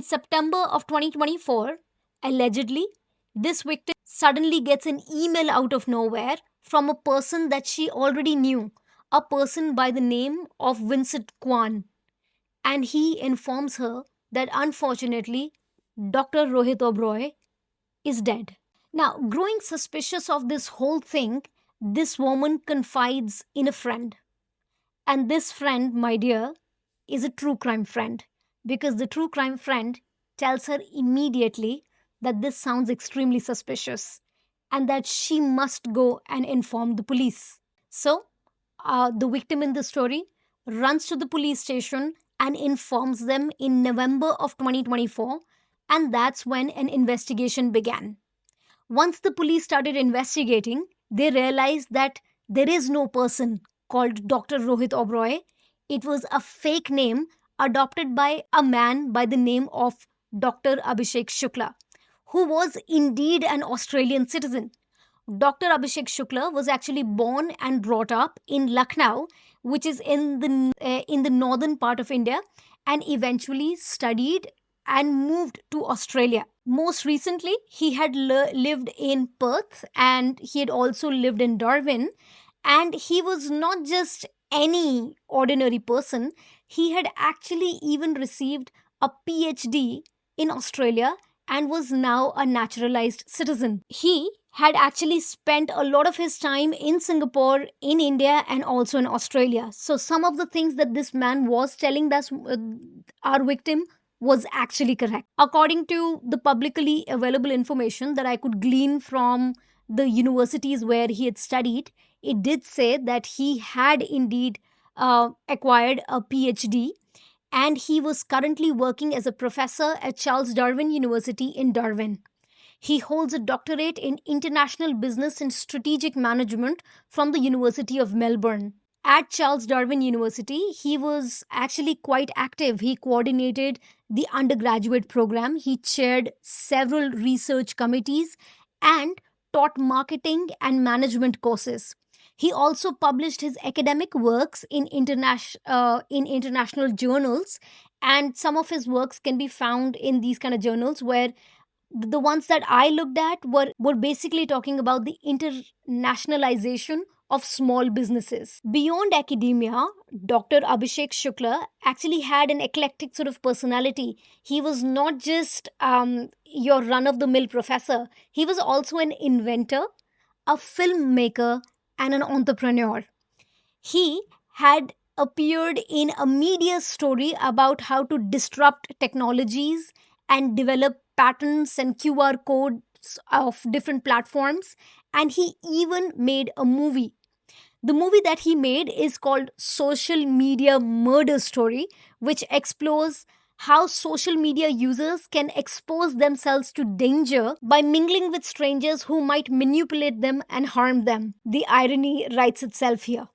September of 2024, allegedly, this victim suddenly gets an email out of nowhere from a person that she already knew, a person by the name of Vincent Kwan. And he informs her that unfortunately, Dr. Rohit Oberoi is dead. Now, growing suspicious of this whole thing, this woman confides in a friend. And this friend, my dear, is a true crime friend, because the true crime friend tells her immediately that this sounds extremely suspicious and that she must go and inform the police. So, the victim in the story runs to the police station and informs them in November of 2024, and that's when an investigation began. Once the police started investigating, they realized that there is no person called Dr. Rohit Oberoi. It was a fake name adopted by a man by the name of Dr. Abhishek Shukla, who was indeed an Australian citizen. Dr. Abhishek Shukla was actually born and brought up in Lucknow, which is in the northern part of India, and eventually studied and moved to Australia. Most recently, he had lived in Perth, and he had also lived in Darwin. And he was not just any ordinary person, he had actually even received a PhD in Australia and was now a naturalized citizen. He had actually spent a lot of his time in Singapore, in India, and also in Australia. So, some of the things that this man was telling us, our victim, was actually correct. According to the publicly available information that I could glean from the universities where he had studied, it did say that he had indeed acquired a PhD, and he was currently working as a professor at Charles Darwin University in Darwin. He holds a doctorate in international business and strategic management from the University of Melbourne. At Charles Darwin University, he was actually quite active. He coordinated the undergraduate program, he chaired several research committees, and taught marketing and management courses. He also published his academic works in international journals, and some of his works can be found in these kind of journals, where the ones that I looked at were basically talking about the internationalization of small businesses. Beyond academia, Dr. Abhishek Shukla actually had an eclectic sort of personality. He was not just your run of the mill professor, he was also an inventor, a filmmaker, and an entrepreneur. He had appeared in a media story about how to disrupt technologies and develop patterns and QR codes of different platforms. And he even made a movie. The movie that he made is called Social Media Murder Story, which explores how social media users can expose themselves to danger by mingling with strangers who might manipulate them and harm them. The irony writes itself here.